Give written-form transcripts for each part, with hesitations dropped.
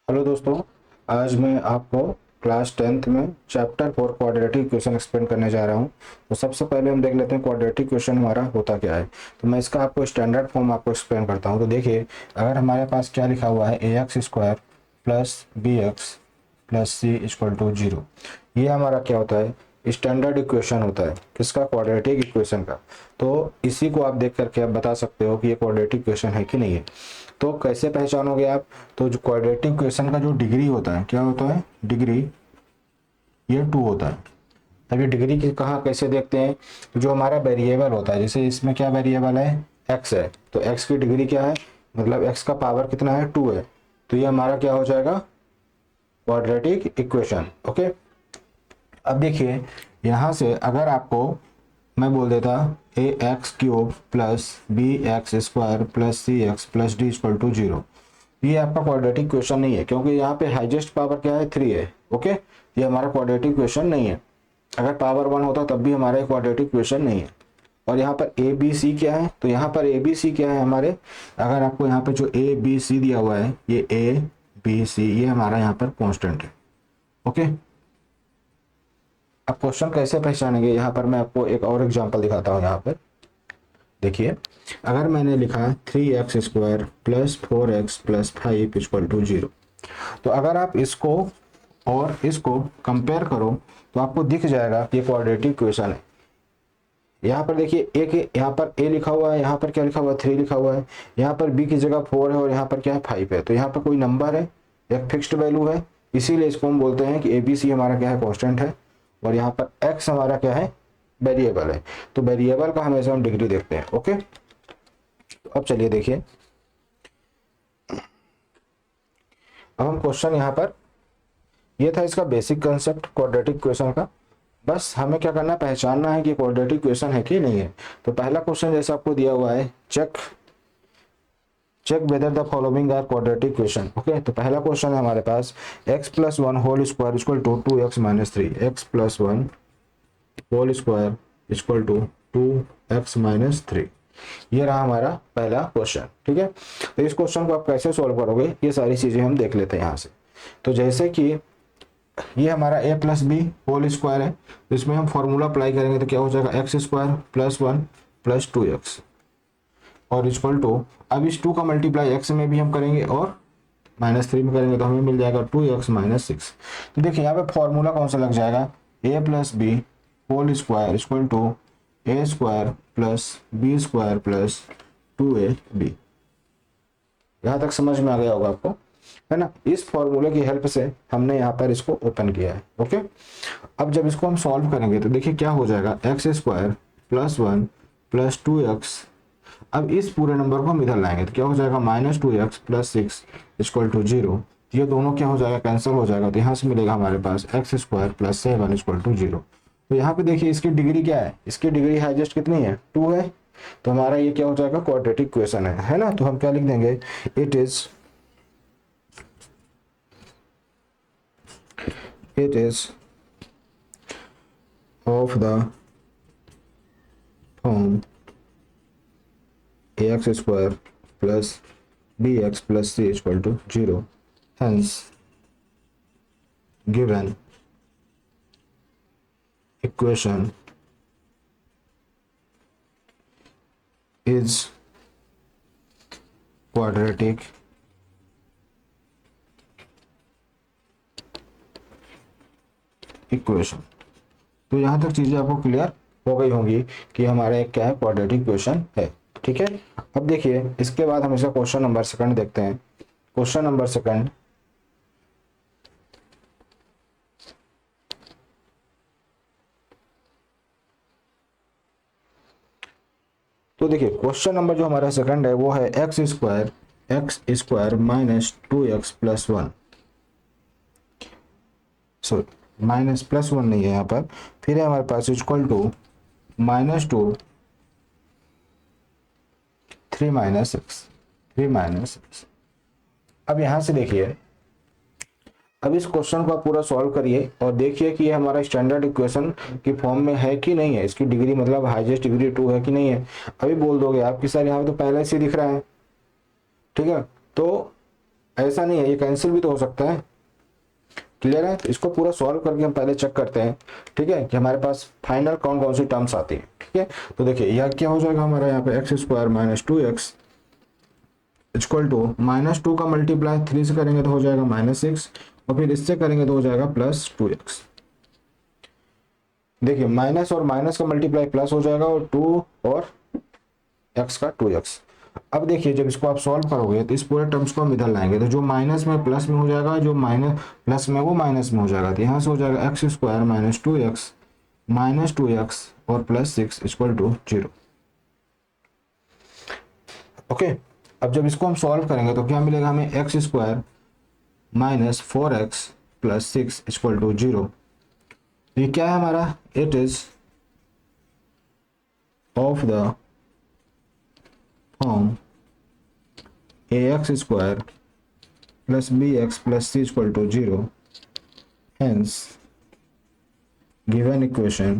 Hello दोस्तों, आज मैं आपको क्लास 10th में चैप्टर 4 क्वाड्रेटिक इक्वेशन एक्सप्लेन करने जा रहा हूं। तो सबसे पहले हम देख लेते हैं क्वाड्रेटिक इक्वेशन हमारा होता क्या है। तो मैं इसका आपको स्टैंडर्ड फॉर्म आपको एक्सप्लेन करता हूं। तो देखिए, अगर हमारे पास क्या लिखा हुआ है A X square plus B X plus C equal to zero, ये हमारा क्या होता है, स्टैंडर्ड इक्वेशन होता है। किसका? क्वाड्रेटिक इक्वेशन का। तो इसी को आप देख करके आप बता सकते हो कि ये क्वाड्रेटिक इक्वेशन है कि नहीं है। तो कैसे पहचानोगे आप? तो जो क्वाड्रेटिक इक्वेशन का जो डिग्री होता है, क्या होता है, डिग्री, ये 2 होता है। अब ये डिग्री की कहाँ कैसे देखते हैं? तो जो हमारा वेरिएबल होता है, जैसे इसमें क्या वेरिएबल है, एक्स है, तो एक्स की डिग्री क्या है, मतलब एक्स का पावर कितना है, 2 है। तो ये हमारा क्या हो जाएगा, क्वाड्रेटिक इक्वेशन। ओके। अब देखिए, यहाँ से अगर आपको मैं बोल देता A X cube plus B X square plus C X plus D equal to zero, ये आपका क्वाड्रेटिक इक्वेशन नहीं है, क्योंकि यहाँ पे हाईएस्ट पावर क्या है, 3 है। ओके, ये हमारा क्वाड्रेटिक इक्वेशन नहीं है। अगर पावर 1 होता तब भी हमारा क्वाड्रेटिक इक्वेशन नहीं है। और यहाँ पर ए बी सी क्या है, तो यहाँ पर ए बी सी क्या है हमारे, अगर आपको यहाँ पे जो ए बी सी दिया हुआ है, ये ए बी सी, ये हमारा यहाँ पर कॉन्स्टेंट है। ओके। अब क्वेश्चन कैसे पहचानेंगे, यहाँ पर मैं आपको एक और एग्जांपल दिखाता हूँ। यहाँ पर देखिए, अगर मैंने लिखा 3x square plus 4x plus 5 equal to zero, तो अगर आप इसको और इसको कंपेयर करो तो आपको दिख जाएगा कि ये क्वाड्रेटिक इक्वेशन है। यहाँ पर देखिए, एक यहाँ पर a लिखा हुआ है, यहाँ पर क्या लिखा हुआ है, 3 लिखा हुआ है, यहाँ पर b की जगह 4 है और यहाँ पर क्या है, 5 है। तो यहाँ पर कोई नंबर है, एक फिक्स्ड वैल्यू है, इसीलिए इसको हम बोलते हैं कि ABC हमारा क्या है, कांस्टेंट है। और यहाँ पर x हमारा क्या है, वेरिएबल है। तो वेरिएबल का हमेशा हम डिग्री देखते हैं। ओके। तो अब चलिए देखिए, अब हम क्वेश्चन यहाँ पर, ये था इसका बेसिक कंसेप्ट क्वाड्रेटिक इक्वेशन का। बस हमें क्या करना है, पहचानना है कि क्वाड्रेटिक इक्वेशन है कि नहीं है। तो पहला क्वेश्चन जैसे आपको दिया हुआ है, check whether the following are quadratic equation. Okay, तो पहला क्वेश्चन है हमारे पास, x प्लस 1 whole square equal to 2x minus 3, x plus 1 whole square equal to 2x minus 3। ये रहा हमारा पहला क्वेश्चन। ठीक है, तो इस क्वेश्चन को आप कैसे सॉल्व करोगे, ये सारी चीजें हम देख लेते हैं यहाँ से। तो जैसे कि ये हमारा a plus b whole square है, तो इसमें हम फॉर्मूला अप्लाई करेंगे तो क्या हो जाएगा, x square plus 1 plus 2x और इक्वल टू, अब इस 2 का मल्टीप्लाई x में भी हम करेंगे और -3 में करेंगे तो हमें मिल जाएगा 2x माइनस 6। तो देखिए यहाँ पे फॉर्मूला कौन सा लग जाएगा, a plus b whole square equal to a square plus b square plus 2ab। यहाँ तक समझ में आ गया होगा आपको, है ना। इस फॉर्मूले की हेल्प से हमने यहाँ पर इसको ओपन किया है। ओके। अब जब इसको हम सॉल्व करेंगे तो देखिए क्या हो जाएगा, x square plus 1 plus 2x, अब इस पूरे नंबर को हम इधर लाएंगे तो क्या हो जाएगा, -2x plus 6 equal to zero. ये दोनों क्या हो जाएगा, कैंसिल हो जाएगा। तो यहाँ से मिलेगा हमारे पास X square plus 7 equal to zero. तो यहाँ पे देखिए इसकी डिग्री क्या है, इसकी डिग्री हाईएस्ट कितनी है, 2 है। तो हमारा ये क्या हो जाएगा, क्वाड्रेटिक इक्वेशन है ना। तो हम क्या लिख देंगे, it is of the form ax square plus bx plus c equal to 0, hence given equation is quadratic equation. तो यहाँ तक चीजें आपको क्लियर हो गई होंगी कि हमारा एक क्या है, क्वाड्रेटिक इक्वेशन है। ठीक है। अब देखिए इसके बाद हम इसका क्वेश्चन नंबर सेकंड देखते हैं। क्वेश्चन नंबर सेकंड, तो देखिए क्वेश्चन नंबर जो हमारा सेकंड है वो है x square minus 2x plus 1, sorry minus plus 1 नहीं है यहाँ पर, फिर है हमारे पास इक्वल टू -2 3 माइनस 6। अब यहाँ से देखिए, अब इस क्वेश्चन को आप पूरा सॉल्व करिए और देखिए कि ये हमारा स्टैंडर्ड इक्वेशन की फॉर्म में है कि नहीं है, इसकी डिग्री मतलब हाईएस्ट डिग्री 2 है कि नहीं है। अभी बोल दोगे आप कि सर यहाँ पे तो पहले से दिख रहा है। ठीक है, तो ऐसा नहीं है, ये कैंसिल भी तो हो सकता है। क्लियर है? तो इसको पूरा सॉल्व करके हम पहले चेक करते हैं, ठीक है, कि हमारे पास फाइनल कौन कौन सी टर्म्स आती है। ठीक है, तो देखिए यह क्या हो जाएगा हमारा यहाँ पे x square minus 2x equal to -2 का मल्टीप्लाई 3 से करेंगे तो हो जाएगा -6, और फिर इससे करेंगे तो हो जाएगा +2x। देखिए माइनस और माइनस का मल्टीप्लाई प्लस हो जाएगा, और 2 और x का 2x। अब देखिए जब इसको आप सॉल्व करोगे तो इस पूरे टर्म्स को हम इधर लाएंगे, तो जो माइनस में प्लस में हो जाएगा, जो माइनस प्लस में वो माइनस में हो जाएगा, तो यहाँ से हो जाएगा एक्स स्क्वायर माइनस 2x और +6 इक्वल टू 0। ओके, अब जब इसको हम सॉल्व करेंगे तो क्या मिलेगा हमें, x square minus 4x + 6 equal to 0। ये क्या है हमारा, it is of the form ax square plus bx plus c equal to 0. Hence given equation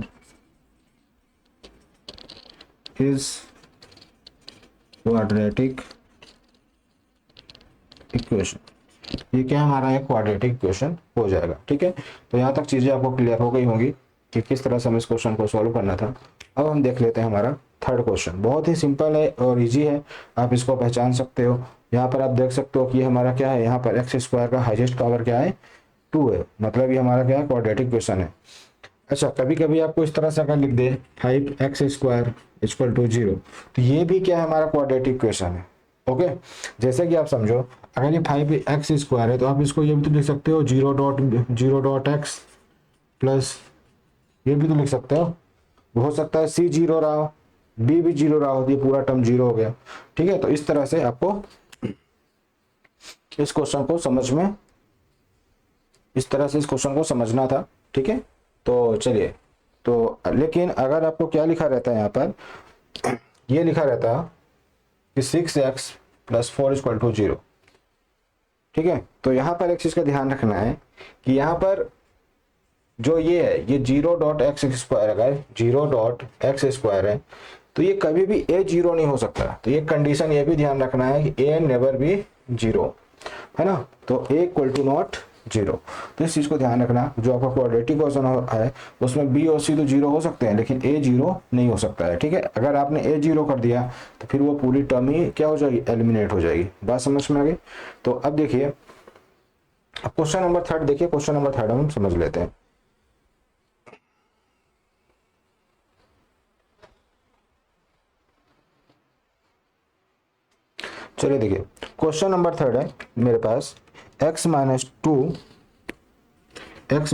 is quadratic equation। ये क्या हमारा एक क्वाड्रेटिक इक्वेशन हो जाएगा। ठीक है, तो यहाँ तक चीज़ें आपको क्लियर हो गई होंगी कि किस तरह से हमें इस क्वेश्चन को सॉल्व करना था। अब हम देख लेते हैं हमारा थर्ड क्वेश्चन। बहुत ही सिंपल है और इजी है, आप इसको पहचान सकते हो। यहाँ पर आप देख सकते हो कि हमारा क्या है, यहाँ पर एक्स स्क्वायर का हाईएस्ट पावर क्या है, 2 है, मतलब ये हमारा क्या है, क्वाड्रेटिक इक्वेशन है। अच्छा, कभी कभी आपको इस तरह से अगर लिख दे 5x² इक्वल टू 0, तो ये भी क्या है, हमारा क्वाड्रेटिक इक्वेशन है। ओके, जैसे कि आप समझो अगर ये 5x² है तो आप इसको ये भी तो लिख सकते हो 0.x प्लस ये भी तो लिख सकते हो सकता है c 0 रहा हो, b भी 0 रहा हो, तो ये पूरा टर्म 0 हो गया। ठीक है, तो इस तरह से आपको इस क्वेश्चन को समझना था। ठीक है, तो चलिए, तो लेकिन अगर आपको क्या लिखा रहता है यहाँ पर, ये लिखा रहता कि 6x + 4 इक्वल टू 0। ठीक है, तो यहाँ पर एक चीज का ध्यान रखना है कि यहाँ पर जो ये है, ये 0.x², अगर 0.x² है तो ये कभी भी a 0 नहीं हो सकता। तो ये कंडीशन ये भी ध्यान रखना है कि a नेवर बी 0, है ना, तो a इक्वल टू नॉट 0। तो इस चीज को ध्यान रखना, जो आपका क्वाड्रेटिक इक्वेशन है उसमें b और c तो 0 हो सकते हैं लेकिन a 0 नहीं हो सकता है। ठीक है, अगर आपने a 0 कर दिया तो फिर वो पूरी टर्म ही क्या हो जाएगी, एलिमिनेट हो जाएगी। बात समझ में आ गई? तो अब देखिए, अब क्वेश्चन नंबर 3 देखिए, क्वेश्चन नंबर 3 हम समझ लेते हैं। चलिए देखिए, क्वेश्चन नंबर 3 है मेरे पास, x - 2 x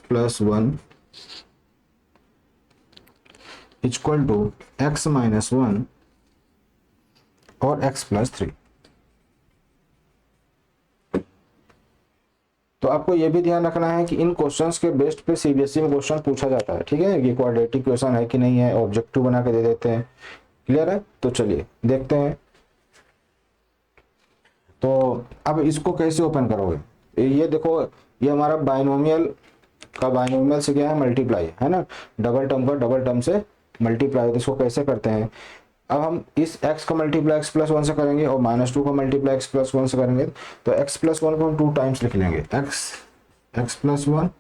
+ 1 equal to x - 1 और x + 3। तो आपको यह भी ध्यान रखना है कि इन क्वेश्चंस के बेस्ड पे सीबीएसई में क्वेश्चन पूछा जाता है। ठीक है, ये क्वाड्रेटिक क्वेश्चन है कि नहीं है, ऑब्जेक्टिव बना के दे देते हैं। क्लियर है? तो चलिए देखते हैं। तो अब इसको कैसे ओपन करोगे, ये देखो, ये हमारा बाइनोमियल का बाइनोमियल से क्या है, मल्टीप्लाई है ना, डबल टर्म का डबल टर्म से मल्टीप्लाई। तो इसको कैसे करते हैं, अब हम इस x का मल्टीप्लाई x + 1 से करेंगे और -2 का मल्टीप्लाई x + 1 से करेंगे, तो x + 1 को हम 2 टाइम्स लिख लेंगे, x + 1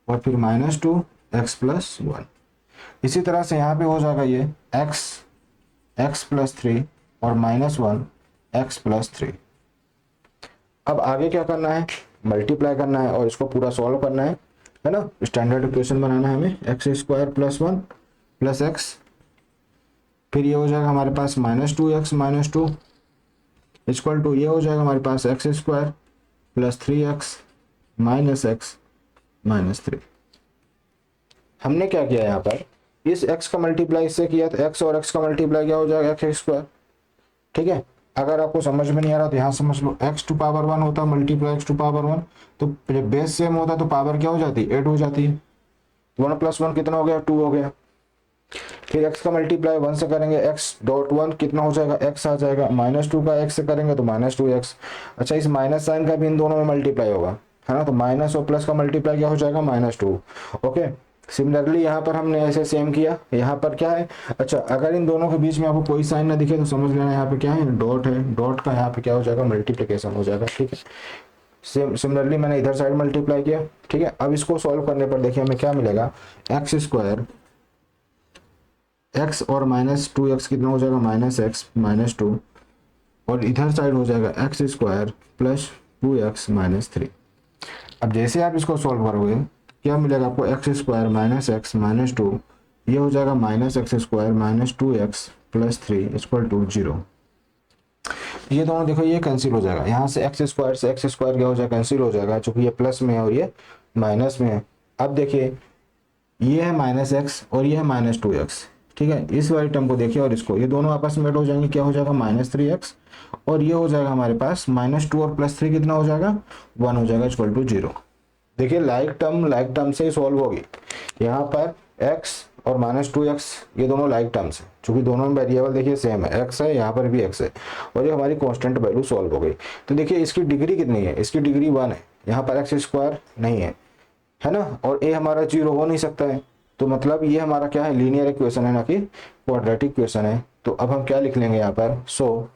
और फिर -2 x + 1। इसी तरह से यहाँ पे हो जाएगा ये x + 3 और -1 x + 3। अब आगे क्या करना है, मल्टीप्लाई करना है और इसको पूरा सॉल्व करना है ना, स्टैंडर्ड इक्वेशन बनाना है हमें, x² + 1 + x, फिर ये हो जाएगा हमारे पास -2x - 2 इक्वल टू ये हो जाएगा हमारे पास x² + 3x - x - 3। हमने क्या किया यहाँ पर, इस x का मल्टीप्लाई इससे किया तो x और x का मल्टीप्लाई क्या हो जाएगा, x²। ठीक है, अगर आपको समझ में नहीं आ रहा तो यहाँ समझ लो, x⁴ होता मल्टीप्लाई x⁴, तो बेस सेम होता तो पावर क्या हो जाती, 8 हो जाती है। 1 + 1 कितना हो गया, 2 हो गया। फिर x का मल्टीप्लाई 1 से करेंगे, x.1 कितना हो जाएगा, x आ जाएगा। -2 का x से करेंगे तो -2x। अच्छा, इस माइनस साइन का भी इन दोनों में मल्टीप्लाई होगा, है ना, तो माइनस और प्लस का मल्टीप्लाई क्या हो जाएगा, -2। ओके, सिमिलरली यहाँ पर हमने ऐसे सेम किया, यहाँ पर क्या है, अच्छा अगर इन दोनों के बीच में आपको कोई साइन ना दिखे तो समझ लेना यहाँ पे क्या है, डॉट है, डॉट का यहाँ पे क्या हो जाएगा, मल्टीप्लिकेशन हो जाएगा, ठीक है। सिमिलरली मैंने इधर साइड मल्टीप्लाई किया, ठीक है। अब इसको सॉल्व करने पर देखिए हमें क्या मिलेगा, एक्स स्क्वायर, एक्स और माइनस टू एक्स कितना हो जाएगा, माइनस एक्स माइनस टू, और इधर साइड हो जाएगा x square plus two x minus three. अब जैसे आप इसको सॉल्व करोगे क्या मिलेगा आपको, x square minus x minus two, ये हो जाएगा minus x square minus two x plus three equal to zero. ये दोनों देखो ये कैंसिल हो जाएगा, यहाँ से एक्स स्क्वायर से एक्स स्क्वायर क्या हो जाएगा, कैंसिल हो जाएगा, चूंकि ये प्लस में है और ये माइनस में है। अब देखिए ये है माइनस एक्स और ये है माइनस टू एक्स, ठीक है। इस वाले टर्म को देखिए और इसको, ये दोनों आपस में ऐड हो जाएंगे, क्या हो जाएगा, माइनस थ्री एक्स, और ये हो जाएगा हमारे पास माइनस टू और प्लस थ्री कितना हो जाएगा, वन हो जाएगा इक्वल टू जीरो। देखिए लाइक टर्म से ही सॉल्व होगी। यहाँ पर x और माइनस टू एक्स ये दोनों लाइक टर्म्स है, चूंकि दोनों में वेरिएबल देखिए सेम है, x है, यहाँ पर भी x है, और ये हमारी कांस्टेंट वैल्यू सॉल्व हो गई। तो देखिए इसकी डिग्री कितनी है, इसकी डिग्री 1 है, यहाँ पर एक्स स्क्वायर नहीं है ना, और a हमारा 0 हो नहीं सकता है, तो मतलब ये हमारा क्या है, लीनियर इक्वेशन है ना कि क्वाड्रेटिक इक्वेशन है। तो अब हम क्या लिख लेंगे यहाँ पर, so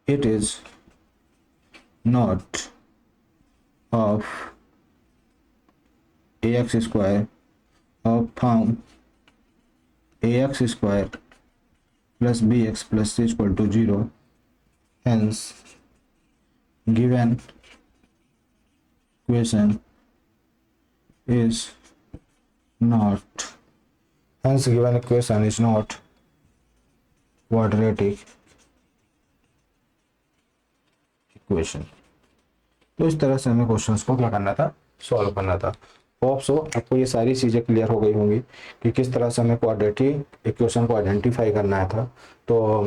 it is not of ax square of form ax square plus bx plus c equal to 0, hence given equation is not quadratic equation। तो इस तरह से हमें क्वेश्चंस को क्या करना था, सॉल्व करना था। होप सो आपको ये सारी चीज़ें क्लियर हो गई होंगी कि किस तरह से हमें क्वाड्रेटिक इक्वेशन को आइडेंटिफाई करना है था। तो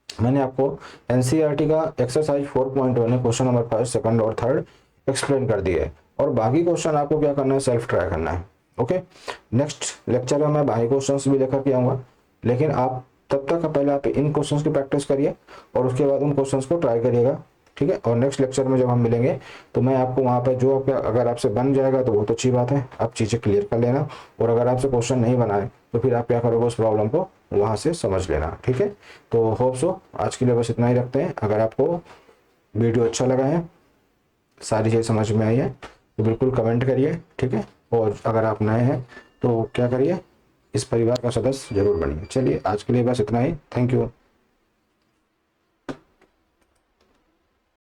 मैंने आपको एनसीईआरटी का एक्सरसाइज 4.1 में क्वेश्चन नंबर 5 सेकंड और थर्ड एक्सप्लेन कर दिया है, और बाकी क्वेश्चन आपको क्या करना है, सेल्फ ट्राई करना है। ओके, नेक्स्ट लेक्चर में मैं बाकी क्वेश्चंस भी लेकर के आऊँगा, लेकिन आप तब तक पहले आप इन क्वेश्चंस की प्रैक्टिस करिए और उसके बाद उन क्वेश्चंस को ट्राई करिएगा, ठीक है। और नेक्स्ट लेक्चर में जब हम मिलेंगे तो मैं आपको वहाँ पर जो अगर आपसे बन जाएगा तो बहुत अच्छी बात है, आप चीज़ें क्लियर कर लेना, और अगर आपसे क्वेश्चन नहीं बनाए तो फिर आप क्या करोगे, उस प्रॉब्लम को वहाँ से समझ लेना, ठीक है। तो होप सो आज के लिए बस इतना ही रखते हैं। अगर आपको वीडियो अच्छा लगा है, सारी चीज़ें समझ में आई है तो बिल्कुल कमेंट करिए, ठीक है। और अगर आप नए हैं तो क्या करिए, इस परिवार का सदस्य जरूर बनिए। चलिए आज के लिए बस इतना ही, थैंक यू।